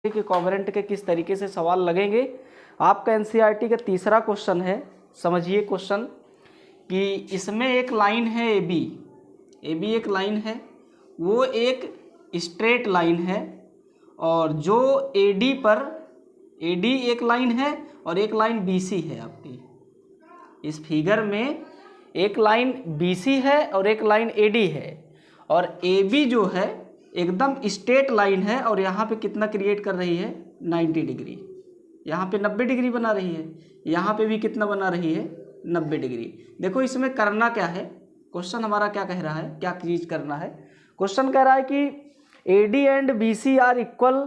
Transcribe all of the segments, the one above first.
कि कोवेलेंट के किस तरीके से सवाल लगेंगे। आपका एनसीईआरटी का तीसरा क्वेश्चन है। समझिए क्वेश्चन कि इसमें एक लाइन है ए बी एक लाइन है, वो एक स्ट्रेट लाइन है, और जो एडी पर एडी एक लाइन है और एक लाइन बीसी है। आपकी इस फिगर में एक लाइन बीसी है और एक लाइन एडी है, और एबी जो है एकदम स्ट्रेट लाइन है, और यहाँ पे कितना क्रिएट कर रही है 90 डिग्री। यहाँ पे 90 डिग्री बना रही है, यहाँ पे भी कितना बना रही है 90 डिग्री। देखो इसमें करना क्या है, क्वेश्चन हमारा क्या कह रहा है, क्या चीज़ करना है। क्वेश्चन कह रहा है कि AD and BC are equal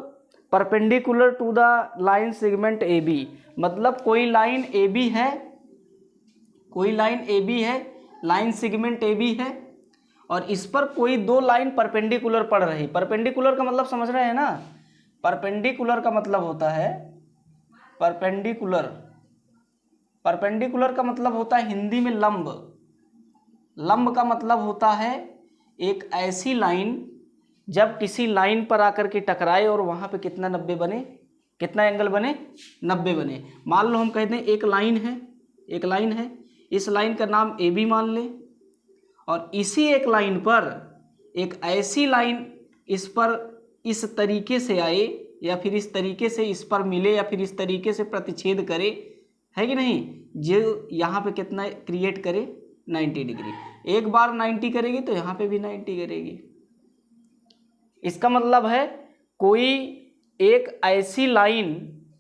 perpendicular to the line segment AB। मतलब कोई लाइन AB है, कोई लाइन AB है, लाइन सेगमेंट AB है, और इस पर कोई दो लाइन परपेंडिकुलर पड़ रही। परपेंडिकुलर का मतलब समझ रहे हैं ना, परपेंडिकुलर का मतलब होता है परपेंडिकुलर, परपेंडिकुलर का मतलब होता है हिंदी में लंब। लंब का मतलब होता है एक ऐसी लाइन जब किसी लाइन पर आकर के टकराए और वहाँ पे कितना 90 बने, कितना एंगल बने 90 बने। मान लो हम कहते हैं एक लाइन है, एक लाइन है, इस लाइन का नाम AB मान लें, और इसी एक लाइन पर एक ऐसी लाइन इस पर इस तरीके से आए, या फिर इस तरीके से इस पर मिले, या फिर इस तरीके से प्रतिच्छेद करे, है कि नहीं, जो यहाँ पे कितना क्रिएट करे 90 डिग्री। एक बार 90 करेगी तो यहाँ पे भी 90 करेगी। इसका मतलब है कोई एक ऐसी लाइन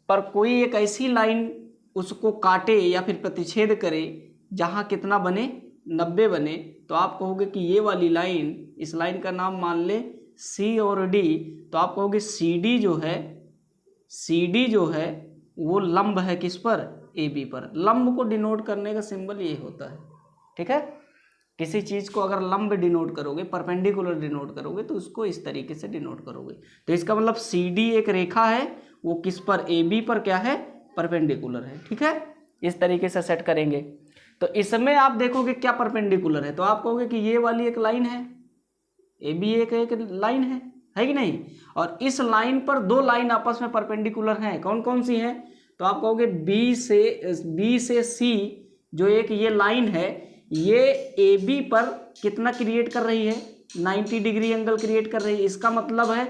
पर कोई एक ऐसी लाइन उसको काटे या फिर प्रतिच्छेद करे जहाँ कितना बने 90 बने, तो आप कहोगे कि ये वाली लाइन, इस लाइन का नाम मान ले C और D, तो आप कहोगे CD जो है, CD जो है वो लंब है किस पर, AB पर। लंब को डिनोट करने का सिंबल ये होता है, ठीक है। किसी चीज़ को अगर लंब डिनोट करोगे, परपेंडिकुलर डिनोट करोगे, तो उसको इस तरीके से डिनोट करोगे। तो इसका मतलब CD एक रेखा है, वो किस पर, AB पर क्या है, परपेंडिकुलर है, ठीक है। इस तरीके से सेट करेंगे तो इसमें आप देखोगे क्या परपेंडिकुलर है, तो आप कहोगे कि ये वाली एक लाइन है, AB एक लाइन है कि नहीं, और इस लाइन पर दो लाइन आपस में परपेंडिकुलर हैं। कौन कौन सी हैं, तो आप कहोगे B से C जो एक ये लाइन है, ये AB पर कितना क्रिएट कर रही है 90 डिग्री एंगल क्रिएट कर रही है। इसका मतलब है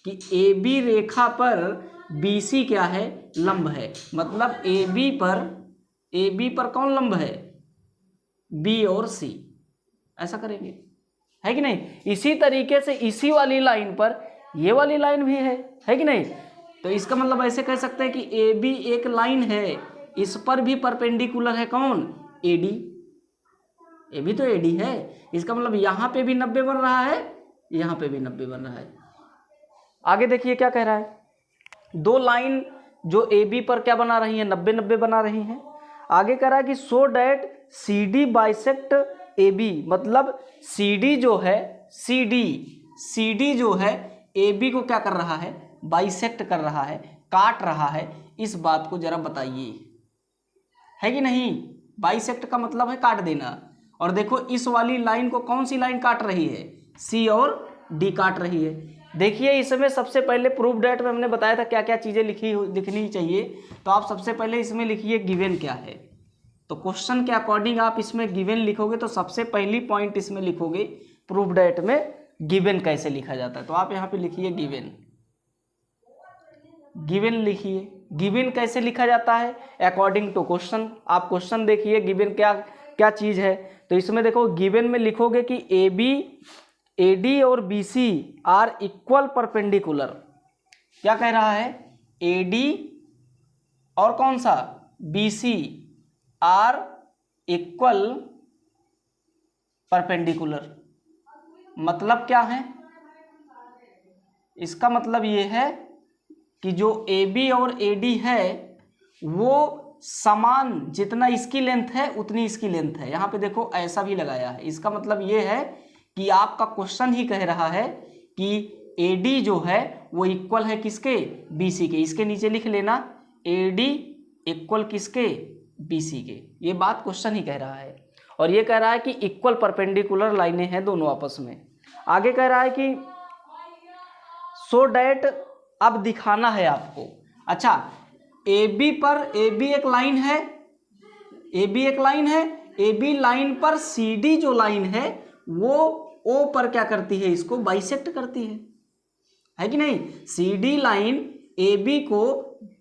कि AB रेखा पर BC क्या है, लंब है। मतलब AB पर कौन लंब है, B और C। ऐसा करेंगे, है कि नहीं। इसी तरीके से इसी वाली लाइन पर ये वाली लाइन भी है कि नहीं। तो इसका मतलब ऐसे कह सकते हैं कि AB एक लाइन है, इस पर भी परपेंडिकुलर है कौन, AD। AB तो AD है, इसका मतलब यहाँ पे भी 90 बन रहा है, यहाँ पे भी 90 बन रहा है। आगे देखिए क्या कह रहा है, दो लाइन जो AB पर क्या बना रही है, 90-90 बना रही हैं। आगे कह रहा है कि so that CD bisect AB। मतलब CD जो है, CD जो है AB को क्या कर रहा है, बाइसेक्ट कर रहा है, काट रहा है। इस बात को जरा बताइए, है कि नहीं। बाइसेक्ट का मतलब है काट देना। और देखो इस वाली लाइन को कौन सी लाइन काट रही है, C और D काट रही है। देखिए इसमें सबसे पहले प्रूफ डेट में हमने बताया था क्या क्या चीज़ें लिखनी चाहिए। तो आप सबसे पहले इसमें लिखिए गिवन क्या है। तो क्वेश्चन के अकॉर्डिंग आप इसमें गिवन लिखोगे, तो सबसे पहली पॉइंट इसमें लिखोगे प्रूफ डेट में गिवन कैसे लिखा जाता है। तो आप यहाँ पे लिखिए गिवन, गिवन लिखिए। गिवन कैसे लिखा जाता है, अकॉर्डिंग टू क्वेश्चन। आप क्वेश्चन देखिए गिवन क्या क्या चीज़ है। तो इसमें देखो गिवन में लिखोगे कि AB, AD और BC आर इक्वल परपेंडिकुलर। क्या कह रहा है, AD और कौन सा, BC आर इक्वल परपेंडिकुलर। मतलब क्या है, इसका मतलब ये है कि जो AB और AD है वो समान, जितना इसकी लेंथ है उतनी इसकी लेंथ है। यहाँ पे देखो ऐसा भी लगाया है। इसका मतलब ये है कि आपका क्वेश्चन ही कह रहा है कि AD जो है वो इक्वल है किसके, BC के। इसके नीचे लिख लेना AD इक्वल किसके, BC के। ये बात क्वेश्चन ही कह रहा है, और ये कह रहा है कि इक्वल परपेंडिकुलर लाइनें हैं दोनों आपस में। आगे कह रहा है कि सो डैट अब दिखाना है आपको। अच्छा, AB पर, AB एक लाइन है, AB एक लाइन है, AB लाइन पर CD जो लाइन है वो O पर क्या करती है, इसको बाइसेक्ट करती है कि नहीं। CD लाइन AB को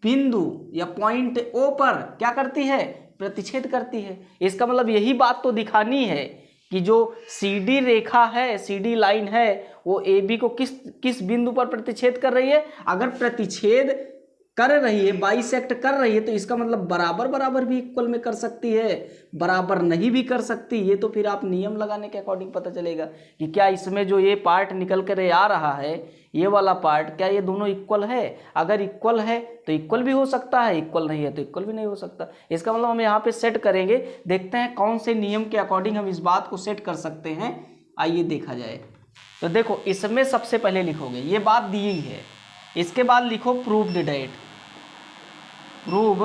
बिंदु या पॉइंट O पर क्या करती है, प्रतिच्छेद करती है। इसका मतलब यही बात तो दिखानी है कि जो CD रेखा है, CD लाइन है, वो AB को किस किस बिंदु पर प्रतिच्छेद कर रही है। अगर प्रतिच्छेद कर रही है, बाइसेक्ट कर रही है, तो इसका मतलब बराबर बराबर भी इक्वल में कर सकती है, बराबर नहीं भी कर सकती। ये तो फिर आप नियम लगाने के अकॉर्डिंग पता चलेगा कि क्या इसमें जो ये पार्ट निकल कर आ रहा है, ये वाला पार्ट, क्या ये दोनों इक्वल है। अगर इक्वल है तो इक्वल भी हो सकता है, इक्वल नहीं है तो इक्वल भी नहीं हो सकता। इसका मतलब हम यहाँ पे सेट करेंगे, देखते हैं कौन से नियम के अकॉर्डिंग हम इस बात को सेट कर सकते हैं। आइए देखा जाए। तो देखो, इसमें सबसे पहले लिखोगे, ये बात दी है, इसके बाद लिखो proved date. Prove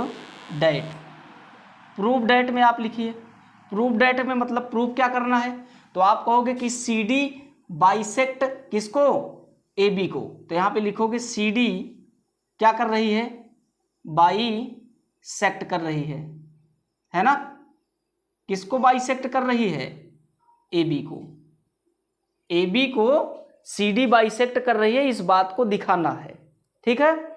date, prove date में आप लिखिए। प्रूव डेट में मतलब प्रूव क्या करना है, तो आप कहोगे कि CD बाइसेक्ट किसको, AB को। तो यहाँ पे लिखोगे CD क्या कर रही है, बाइसेक्ट कर रही है ना। किसको बाइसेक्ट कर रही है, AB को। AB को CD बाइसेक्ट कर रही है, इस बात को दिखाना है, ठीक है।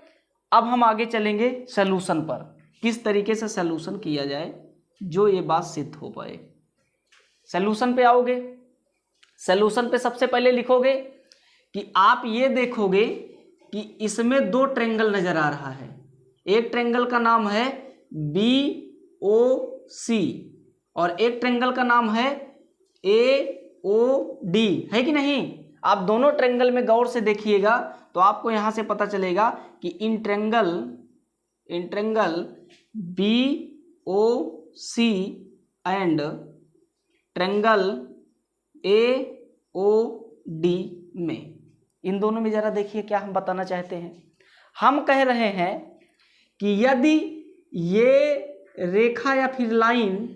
अब हम आगे चलेंगे सलूशन पर, किस तरीके से सलूशन किया जाए जो ये बात सिद्ध हो पाए। सलूशन पे आओगे, सलूशन पे सबसे पहले लिखोगे कि आप ये देखोगे कि इसमें दो ट्रायंगल नजर आ रहा है। एक ट्रायंगल का नाम है BOC और एक ट्रायंगल का नाम है AOD, है कि नहीं। आप दोनों ट्रायंगल में गौर से देखिएगा तो आपको यहां से पता चलेगा कि in triangle BOC and triangle AOD में, इन दोनों में जरा देखिए क्या हम बताना चाहते हैं। हम कह रहे हैं कि यदि ये रेखा या फिर लाइन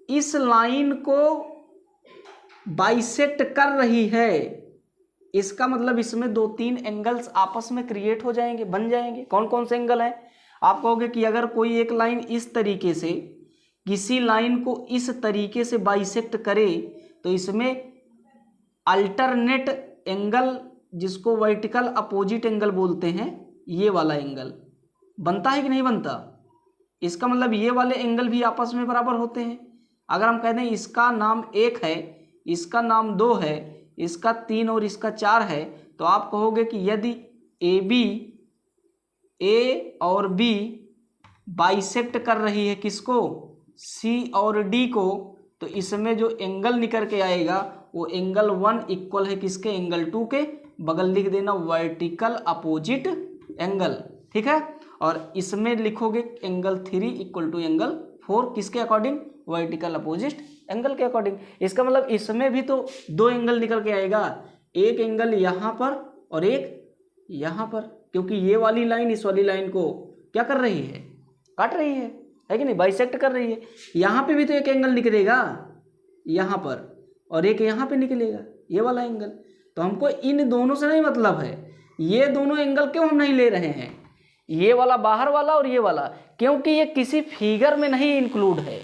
इस लाइन को बाइसेक्ट कर रही है, इसका मतलब इसमें दो तीन एंगल्स आपस में क्रिएट हो जाएंगे, बन जाएंगे। कौन कौन से एंगल हैं, आप कहोगे कि अगर कोई एक लाइन इस तरीके से किसी लाइन को इस तरीके से बाइसेक्ट करे तो इसमें अल्टरनेट एंगल, जिसको वर्टिकल अपोजिट एंगल बोलते हैं, ये वाला एंगल बनता है कि नहीं बनता। इसका मतलब ये वाले एंगल भी आपस में बराबर होते हैं। अगर हम कहते हैं इसका नाम 1 है, इसका नाम 2 है, इसका 3 और इसका 4 है, तो आप कहोगे कि यदि AB A और B बाइसेक्ट कर रही है किसको, C और D को, तो इसमें जो एंगल निकल के आएगा वो एंगल 1 इक्वल है किसके, एंगल 2 के। बगल लिख देना वर्टिकल अपोजिट एंगल, ठीक है। और इसमें लिखोगे एंगल 3 इक्वल टू एंगल 4, किसके अकॉर्डिंग, वर्टिकल अपोजिट एंगल के अकॉर्डिंग। इसका मतलब इसमें भी तो दो एंगल निकल के आएगा, एक एंगल यहाँ पर और एक यहाँ पर, क्योंकि ये वाली लाइन इस वाली लाइन को क्या कर रही है, काट रही है कि नहीं, बाइसेक्ट कर रही है। यहाँ पे भी तो एक एंगल निकलेगा यहाँ पर और एक यहाँ पे निकलेगा, ये वाला एंगल। तो हमको इन दोनों से नहीं मतलब है, ये दोनों एंगल क्यों हम नहीं ले रहे हैं, ये वाला बाहर वाला और ये वाला, क्योंकि ये किसी फिगर में नहीं इंक्लूड है।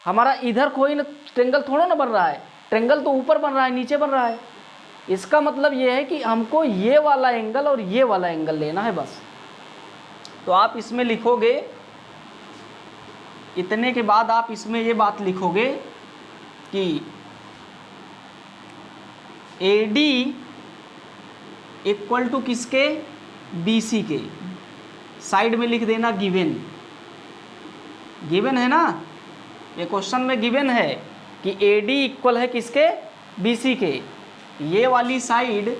हमारा इधर कोई ना ट्रायंगल थोड़ा ना बन रहा है, ट्रायंगल तो ऊपर बन रहा है, नीचे बन रहा है। इसका मतलब ये है कि हमको ये वाला एंगल और ये वाला एंगल लेना है बस। तो आप इसमें लिखोगे, इतने के बाद आप इसमें ये बात लिखोगे कि AD इक्वल टू किसके, BC के। साइड में लिख देना गिवन, गिवन है ना, ये क्वेश्चन में गिवन है कि AD इक्वल है किसके, BC के। ये वाली साइड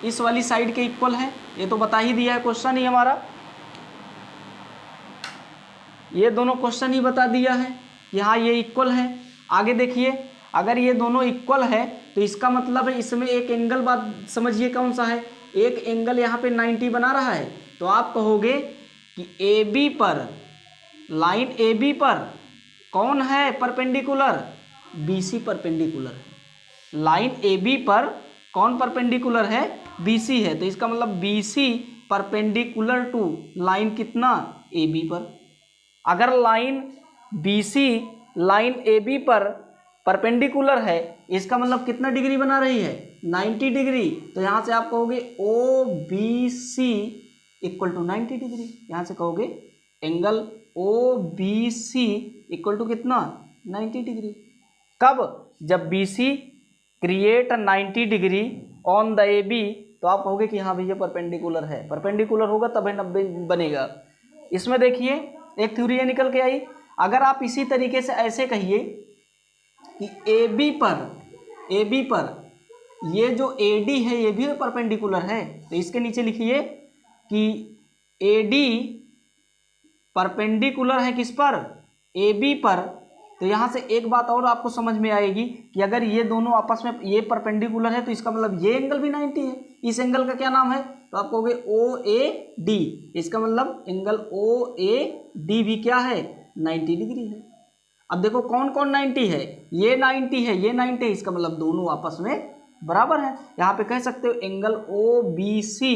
इस वाली साइड के इक्वल है, ये तो बता ही दिया है क्वेश्चन ही हमारा, ये दोनों क्वेश्चन ही बता दिया है कि हाँ ये इक्वल है। आगे देखिए, अगर ये दोनों इक्वल है तो इसका मतलब है इसमें एक एंगल, बात समझिए कौन सा है, एक एंगल यहाँ पे 90 बना रहा है। तो आप कहोगे कि AB पर, लाइन AB पर कौन है परपेंडिकुलर, BC परपेंडिकुलर है। लाइन AB पर कौन परपेंडिकुलर है, BC है, तो इसका मतलब BC परपेंडिकुलर टू लाइन कितना, AB पर। अगर लाइन BC लाइन AB पर परपेंडिकुलर है, इसका मतलब कितना डिग्री बना रही है, 90 डिग्री। तो यहाँ से आप कहोगे OBC इक्वल टू 90 डिग्री। यहाँ से कहोगे एंगल OBC इक्वल टू कितना, 90 डिग्री। कब, जब BC create 90 degree on the AB, तो आप कहोगे कि हाँ भैया परपेंडिकुलर है, परपेंडिकुलर होगा तब 90 बनेगा। इसमें देखिए एक थ्योरी निकल के आई। अगर आप इसी तरीके से ऐसे कहिए कि AB पर ये जो AD है ये भी परपेंडिकुलर है, तो इसके नीचे लिखिए कि AD परपेंडिकुलर है किस पर, AB पर। तो यहाँ से एक बात और आपको समझ में आएगी कि अगर ये दोनों आपस में ये परपेंडिकुलर है, तो इसका मतलब ये एंगल भी 90 है। इस एंगल का क्या नाम है, तो आप कहोगे OAD। इसका मतलब एंगल OAD भी क्या है, 90 डिग्री है। अब देखो कौन कौन 90 है, ये 90 है, ये 90 है, इसका मतलब दोनों आपस में बराबर है। यहाँ पे कह सकते हो angle OBC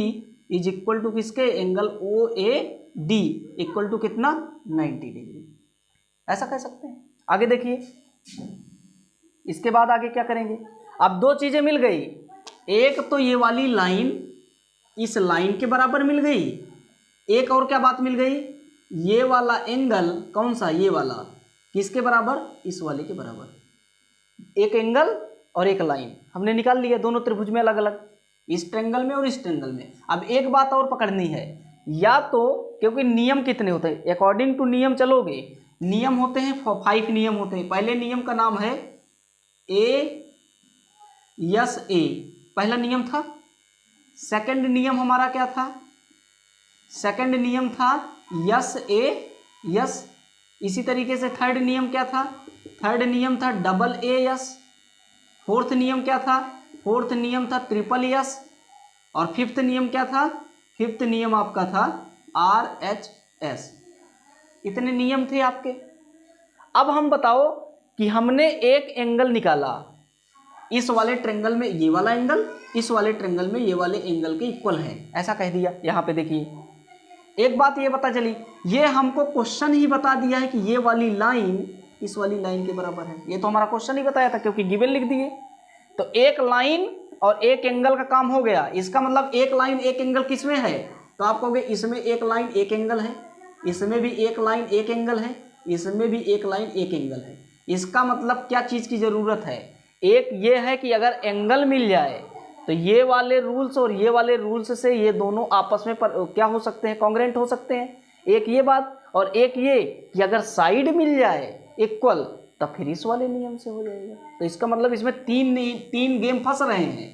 is equal to किसके, एंगल OAD इक्वल टू कितना, 90 डिग्री, ऐसा कह सकते हैं। आगे देखिए, इसके बाद आगे क्या करेंगे। अब दो चीजें मिल गई, एक तो ये वाली लाइन इस लाइन के बराबर मिल गई, एक और क्या बात मिल गई, ये वाला एंगल कौन सा, ये वाला किसके बराबर, इस वाले के बराबर। एक एंगल और एक लाइन हमने निकाल लिया, दोनों त्रिभुज में अलग अलग, इस ट्रायंगल में और इस ट्रायंगल में। अब एक बात और पकड़नी है, या तो क्योंकि नियम कितने होते हैं, अकॉर्डिंग टू नियम चलोगे, नियम होते हैं 5 नियम होते हैं। पहले नियम का नाम है A पहला नियम था। सेकंड नियम हमारा क्या था, सेकंड नियम था यस। इसी तरीके से थर्ड नियम क्या था, थर्ड नियम था AA। फोर्थ नियम क्या था, फोर्थ नियम था SSS। और फिफ्थ नियम क्या था, फिफ्थ नियम आपका था RHS। इतने नियम थे आपके। अब हम बताओ कि हमने एक एंगल निकाला, इस वाले ट्रायंगल में ये वाला एंगल, इस वाले ट्रायंगल में ये वाले एंगल के इक्वल है, ऐसा कह दिया। यहाँ पे देखिए एक बात ये पता चली, ये हमको क्वेश्चन ही बता दिया है कि ये वाली लाइन इस वाली लाइन के बराबर है। ये तो हमारा क्वेश्चन ही बताया था क्योंकि गिवन लिख दिए। तो एक लाइन और एक एंगल का काम हो गया। इसका मतलब एक लाइन एक एंगल किस में है, तो आप कहोगे इसमें एक लाइन एक एंगल है, इसमें भी एक लाइन एक एंगल है, इसमें भी एक लाइन एक एंगल है। इसका मतलब क्या चीज़ की ज़रूरत है, एक ये है कि अगर एंगल मिल जाए तो ये वाले रूल्स और ये वाले रूल्स से ये दोनों आपस में क्या हो सकते हैं, कॉन्ग्रेंट हो सकते हैं। एक ये बात, और एक ये कि अगर साइड मिल जाए इक्वल तब फिर इस वाले नियम से हो जाएगा। तो इसका मतलब इसमें तीन गेम फंस रहे हैं,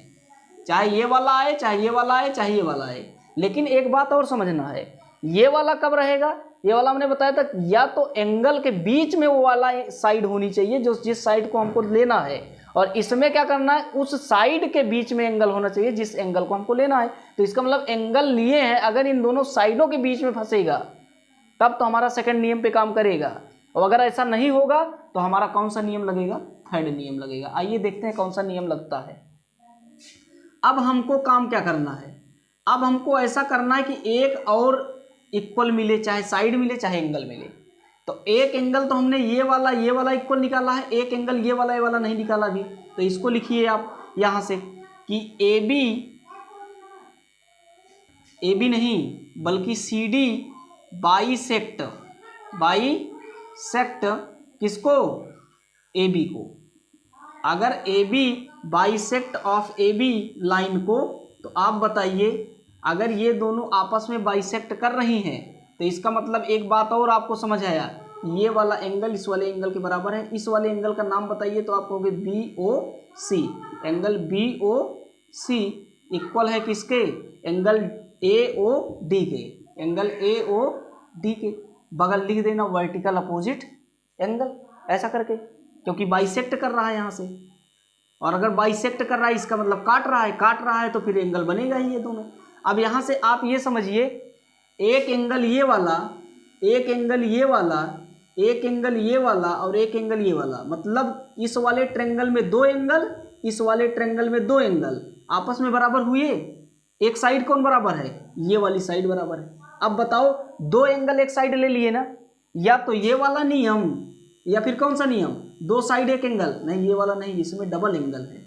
चाहे ये वाला आए, चाहे ये वाला आए, चाहे ये वाला आए। लेकिन एक बात और समझना है, ये वाला कब रहेगा, ये वाला हमने बताया था या तो एंगल के बीच में वो वाला साइड होनी चाहिए जो जिस साइड को हमको लेना है, और इसमें क्या करना है, उस साइड के बीच में एंगल होना चाहिए जिस एंगल को हमको लेना है। तो इसका मतलब एंगल लिए हैं, अगर इन दोनों साइडों के बीच में फंसेगा तब तो हमारा सेकंड नियम पे काम करेगा, और अगर ऐसा नहीं होगा तो हमारा कौन सा नियम लगेगा, थर्ड नियम लगेगा। आइए देखते हैं कौन सा नियम लगता है। अब हमको काम क्या करना है, अब हमको ऐसा करना है कि एक और इक्वल मिले, चाहे साइड मिले चाहे एंगल मिले। तो एक एंगल तो हमने ये वाला इक्वल निकाला है, एक एंगल ये वाला नहीं निकाला भी। तो इसको लिखिए आप यहाँ से कि AB नहीं बल्कि CD बाइसेक्ट किसको, AB को। अगर AB bisect of AB line को, तो आप बताइए अगर ये दोनों आपस में बाइसेक्ट कर रही हैं तो इसका मतलब एक बात और आपको समझ आया, ये वाला एंगल इस वाले एंगल के बराबर है। इस वाले एंगल का नाम बताइए, तो आप कहोगे BOC। एंगल BOC इक्वल है किसके, एंगल AOD के, एंगल AOD के। बगल लिख देना वर्टिकल अपोजिट एंगल, ऐसा करके, क्योंकि बाइसेक्ट कर रहा है यहाँ से। और अगर बाइसेक्ट कर रहा है इसका मतलब काट रहा है तो फिर एंगल बनेगा ही ये दोनों। अब यहाँ से आप ये समझिए, एक एंगल ये वाला, एक एंगल ये वाला, एक एंगल ये वाला और एक एंगल ये वाला, मतलब इस वाले ट्रायंगल में दो एंगल, इस वाले ट्रायंगल में दो एंगल आपस में बराबर हुए, एक साइड कौन बराबर है, ये वाली साइड बराबर है। अब बताओ दो एंगल एक साइड ले लिए ना, या तो ये वाला नियम या फिर कौन सा नियम, दो साइड एक एंगल, नहीं ये वाला नहीं, इसमें डबल एंगल है।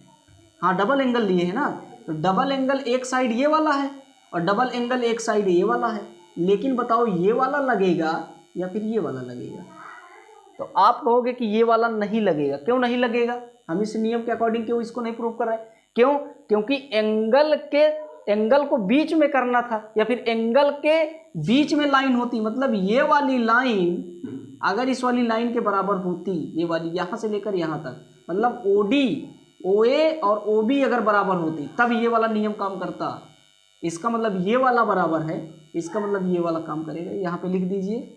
हाँ डबल एंगल लिए है ना, तो डबल एंगल एक साइड ये वाला है और डबल एंगल एक साइड ये वाला है। लेकिन बताओ ये वाला लगेगा या फिर ये वाला लगेगा, तो आप कहोगे कि ये वाला नहीं लगेगा। क्यों नहीं लगेगा, हम इस नियम के अकॉर्डिंग क्यों इसको नहीं प्रूव कर रहे हैं, क्यों, क्योंकि एंगल को बीच में करना था, या फिर एंगल के बीच में लाइन होती, मतलब ये वाली लाइन अगर इस वाली लाइन के बराबर होती, ये वाली यहाँ से लेकर यहाँ तक, मतलब ओडी ओए और ओबी अगर बराबर होती तब ये वाला नियम काम करता। इसका मतलब ये वाला बराबर है, इसका मतलब ये वाला काम करेगा। यहाँ पे लिख दीजिए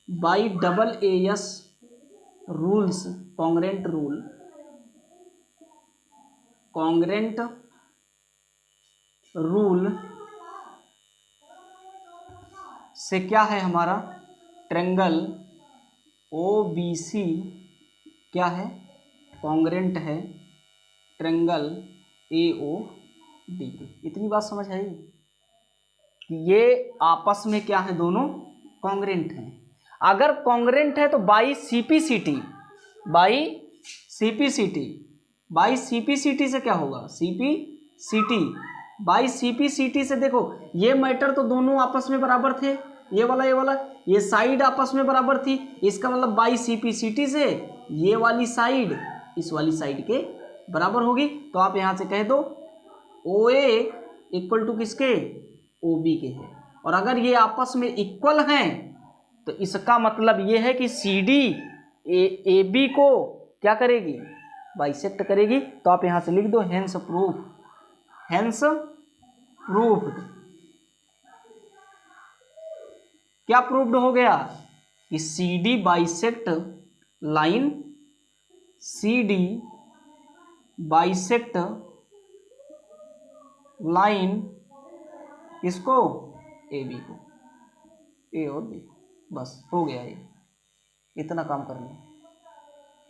by double as rules, congruent rule, congruent rule से क्या है हमारा ट्रायंगल OBC क्या है, कॉन्ग्रेंट है ट्रायंगल AOD। इतनी बात समझ आई कि ये आपस में क्या है, दोनों कॉन्ग्रेंट हैं। अगर कॉन्ग्रेंट है तो बाई CPCT, बाई CPCT से क्या होगा, बाई CPCT से देखो ये मैटर तो दोनों आपस में बराबर थे, ये वाला ये साइड आपस में बराबर थी, इसका मतलब बाई CPCT से ये वाली साइड इस वाली साइड के बराबर होगी। तो आप यहां से कह दो OA इक्वल टू किसके, OB के है। और अगर ये आपस में इक्वल हैं तो इसका मतलब ये है कि CD AB को क्या करेगी, बाइसेक्ट करेगी। तो आप यहां से लिख दो हेंस प्रूफ्ड। क्या प्रूफ्ड हो गया कि CD bisect line, CD bisect line इसको AB को, A और B, बस हो गया, ये इतना काम करना है।